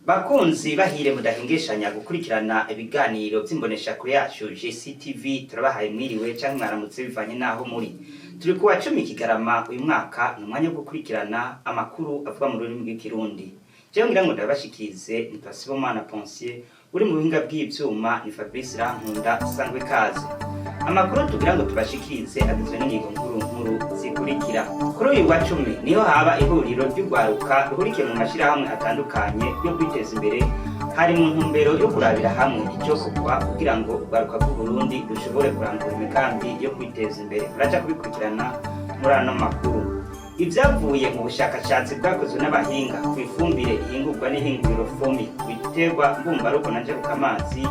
Bakunzi bahire mudahingishanya gukurikirana ibiganiro by'imbonesha kuri yacu GCTV turabahaye mwiriwe canke mwaramutse bivanye naho muri. Turi kuwa 10 Kigarama uyu mwaka numwanya wo gukurikirana amakuru avuga mu rurimi rw'ikirundi. Jewe ngira ngo ndabashikirize Ntwasibomana Ponsier uri mu buhinga bw'ivyuma ni Fabrice Rankunda sangwe kaze. Amakuru tugira ngo tubashikirize agizwe n'ingingo nkuru zikurikira. Kuri uyu wa 10 niho haba ihuriro ry'ugwaruka ruhurikiye mu mashirahamwe atandukanye yo kwiteza imbere, hari mu ntumbero yo kurabira hamwe icyo kugwa kugira ngo ugwaruka bw'u Burundi rushobore kurangura imigambi yo kwiteza imbere. Uraja kubikurikirana muri ano makuru. Ivyavuye mu bushakashatsi bwakozwe n'abahinga ku ifumbire ihingurwa n'ihinguriro FOMI biterwa mbumbaruko na njabukamazi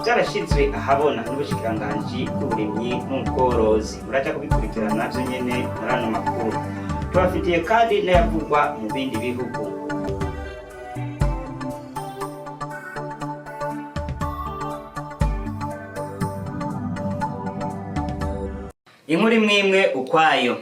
byarashizwe ahabona n'ubushikiranganji bw'uburimyi n'ubworozi. Uraja kubikurikirana navyo nyene muri ano makuru. Tubafitiye kandi n'ayavugwa mu bindi bihugu. Inkuru imwe ukwayo.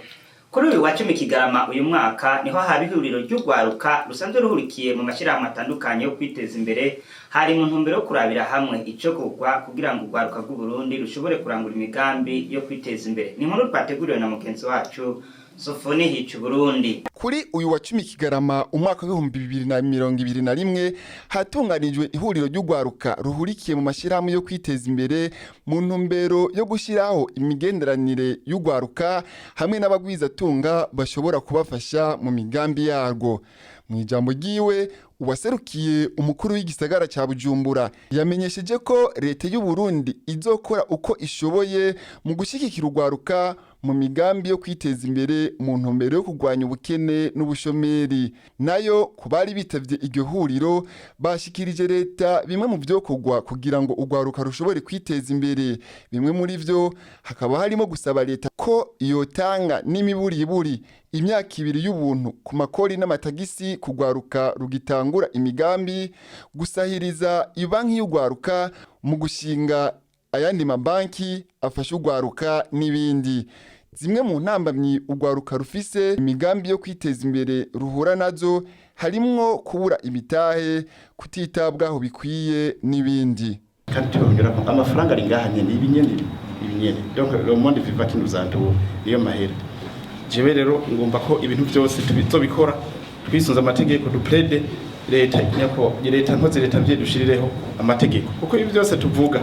Kuri uyu wa 10 Kigarama uyu mwaka niho haba ihuriro ry'ugwaruka rusanzwe ruhurikiye mu mashirahamwe atandukanye yo kwiteza imbere, hari mu ntumbero yo kurabira hamwe ico kugwa kugira ngo ugwaruka bw'u Burundi rushobore kurangura imigambi yo kwiteza imbere. Ni inkuru twateguriwe na mugenzi wacu Sofoni Hicu Burundi. Kuri uyu wa 10 Kigarama umwaka wa 2021 hatunganijwe ihuriro ry'ugwaruka ruhurikiye mu mashirahamwe yo kwiteza imbere mu ntumbero yo gushiraho imigenderanire y'ugwaruka hamwe n'abagwiza tunga bashobora kubafasha mu migambi yarwo. Mu ijambo ryiwe uwaserukiye umukuru w'igisagara ca Bujumbura yamenyesheje ko leta y'u Burundi izokora uko ishoboye mu gushigikira ugwaruka mu migambi yo kwiteza imbere mu ntumbero yo kurwanya ubukene n'ubushomeri. Nayo kubari bitavye iryo huriro bashikirije leta bimwe mu byo kugwa kugira ngo ugwaruka rushobore kwiteza imbere. Bimwe muri vyo hakaba harimo gusaba leta ko yotanga n'imiburiburi imyaka 2 y'ubuntu ku makori n'amatagisi kugwaruka rugitangura imigambi, gusahiriza ibanki y'ugwaruka mu gushinga ayandi mabanki afasha ugwaruka n'ibindi. Zimwe mu ntambamyi ugwaruka rufise imigambi yo kwiteza imbere ruhura nazo harimwo kubura imitahe, kutitabwaho bikwiye n'ibindi. Kandi tubongera ko amafaranga ari ngahanye ibinyene donc le monde vivant qui nous entoure iyo mahera. Jewe rero ngomba ko ibintu byose tubizobikora twisunza amategeko duplede leta nyako leta byedushirireho amategeko kuko ibi byose tuvuga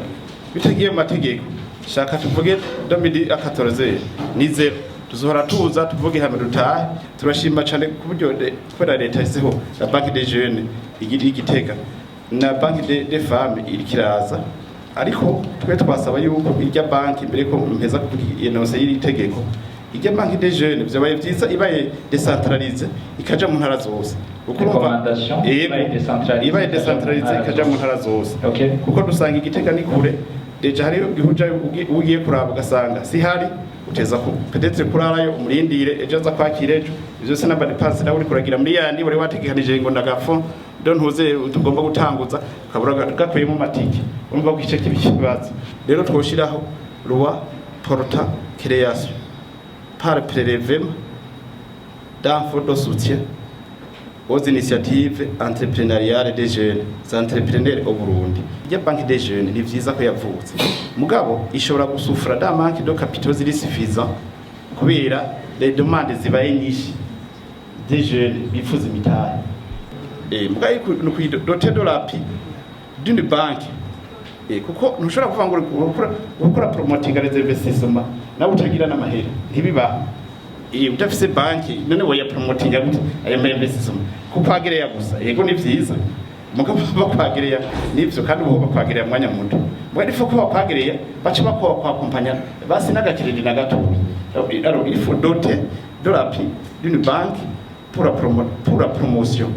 bitagiye amategeko shaka tuvuge 2014 ni zero tuzohora tuza tuvuge hamwe dutahe. Turashima cyane ku buryo kwera leta iseho la banque des jeunes igitega na banque des femmes irikiraza, ariko twe twasaba yuko irya banki mbere ko mpeza kuvuga inose y'itegeko irya banque des jeunes byabaye byiza ibaye decentralize ikaja mu ntara zose ibaye decentralize ikaja mu ntara zose kuko dusanga igitega ni kure deja hari gihuja ugiye kuraba ugasanga si hari uteza ko peut-être kurarayo umurindire ejo za kwakirejo ivyo se nabandi pass nawe uri kuragira muri yandi wari wategekanije ngo ndagafo don huze tugomba gutanguza kabura gakwiye mu matike umva kwice kibikibaza. Rero twoshiraho loi porta création par prélèvement d'un fonds de soutien aux initiatives entrepreneuriales des jeunes entrepreneurs au Burundi. Ya banque des jeunes ni vyiza ko yavutse mugabo ishobora gusufura da manque de capitaux ziri suffisant kubera les demandes zibaye nyinshi des jeunes bifuza imitahe. Mugaye no doter de l'appui d'une banque kuko ntushobora kuvuga ngo gukora promoting les investissements nawe utagira n'amahera ntibiba udafise banki none woya promoting gute ayo investment kupagereya gusa yego ni vyiza mugabo bakwagereya nivyo kandi ubo bakwagereya mwanya muto mwari fo ko bakwagereya bace bakwa kompanya basi nagakirindi na gato. Alors il faut doter de l'appui d'une banque pour la promotion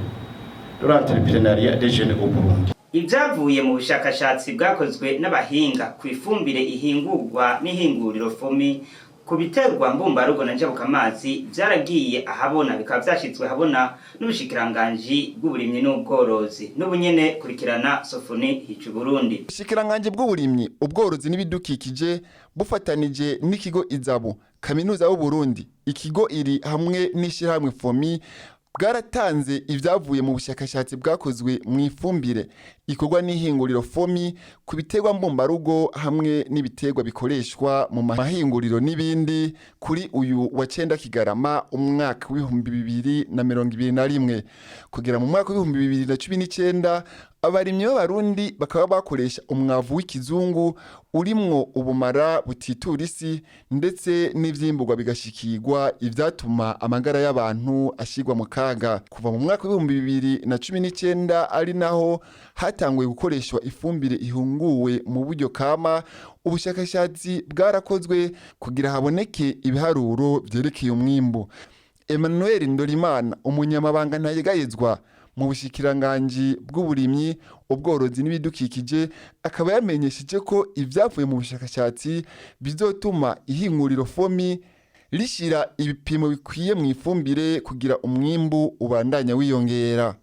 de l'entrepreneuriat des jeunes au Burundi. Ivyavuye mu bushakashatsi bwakozwe n'abahinga ku ifumbire ihingurwa n'ihinguriro FOMI ku biterwa mbumbarugo na njabukamazi byaragiye ahabona bikaba byashitswe habona n'ubushikiranganji bw'uburimyi n'ubworozi. N'ubunyene kurikirana Sofoni Hicu Burundi. Ubushikiranganji bw'uburimyi ubworozi n'ibidukikije bufatanije n'ikigo Izabu kaminuza y'u Burundi, ikigo iri hamwe n'ishirahamwe FOMI bwaratanze ibyavuye mu bushakashatsi bwakozwe mu ifumbire ikorwa n'ihinguriro FOMI ku biterwa mbumbarugo hamwe n'ibiterwa bikoreshwa mu mahinguriro n'ibindi kuri uyu wa 9 Kigarama umwaka w'2021 kugera mu mwaka w'2019 abarimyi b'abarundi bakaba bakoresha umwavu w'ikizungu urimwo ubumara butitura isi ndetse n'ivyimburwa bigashikirwa ivyatuma amagara y'abantu ashigwa mu kaga kuva mu mwaka w'2019 ari naho hatanguye gukoreshwa ifumbire ihunguwe mu buryo kama. Ubushakashatsi bwarakozwe kugira haboneke ibiharuro vyerekeye umwimbu. Emmanuel Ndorimana umunyamabanga ntayegayezwa mu bushikiranganji bw'uburimyi ubworozi n'ibidukikije akaba yamenyesheje ko ivyavuye mu bushakashatsi bizotuma ihinguriro FOMI rishira ibipimo bikwiye mu ifumbire kugira umwimbu ubandanya wiyongera.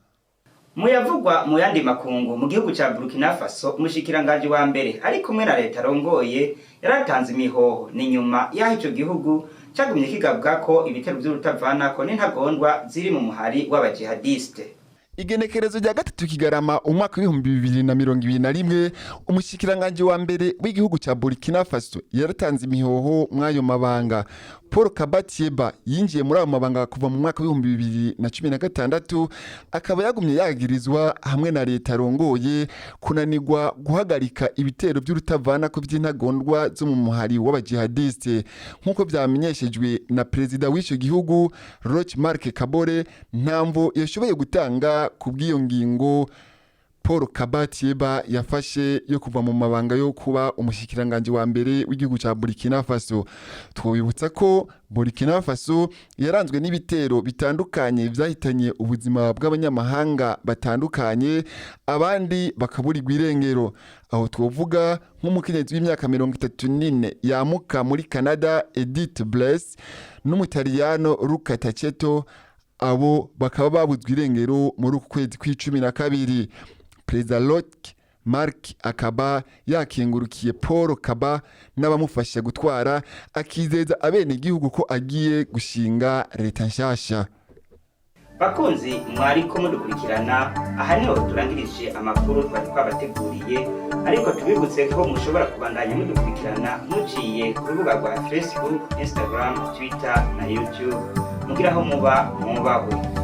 Muyavugwa mu yandi makungu mu gihugu ca Burkina Faso umushikiranganje wa mbere ari kumwe na leta rongoye yaratanze imihoho ni nyuma yaho ico gihugu cagumye kigabwa ko ibitero vy'urutavanako n'intagondwa ziri mu muhari w'abajihadiste. Igenekerezo rya 3 Kigarama umwaka w'2021 umushikiranganje wa mbere w'igihugu ca Burkina Faso yaratanze imihoho mwayo mabanga. Paul Kabatieba yinjiye muri ayo mabanga kuva mu mwaka w'2016 akaba yagumye yagirizwa hamwe na leta rongoye kunanirwa guhagarika ibitero by'urutavanako by'intagondwa zo mu muhari w'abajihadiste nkuko vyamenyeshejwe na perezida w'ico gihugu Roch Marc Kabore. Ntamvo yashoboye gutanga kubw'iyo ngingo Paul Kabatieba yafashe yo kuva mu mabanga yo kuba umushikiranganje wa mbere w'igihugu ca Burkina Faso. Twobibutsa ko Burkina Faso yaranzwe n'ibitero bitandukanye vyahitanye ubuzima bw'abanyamahanga batandukanye abandi bakaburirwa irengero. Aho twovuga nk'umukenyezi w'imyaka 34 yamuka muri Canada Edith Bless n'umutaliyano Luca Taceto abo bakaba babuzwe irengero muri uku kwezi kwa12. Perezida Roch Marc akaba yakengurukiye Paul Kaba n'abamufasha gutwara akizeza abene igihugu ko agiye gushinga leta nshasha. Bakunzi mwariko mudukurikirana aha niho turangirije amakuru twari twabateguriye ariko tubibutse ko mushobora kubandanya mudukurikirana muciye ku rubuga rwa Facebook, Instagram, Twitter na YouTube mugiraho muba mubaho.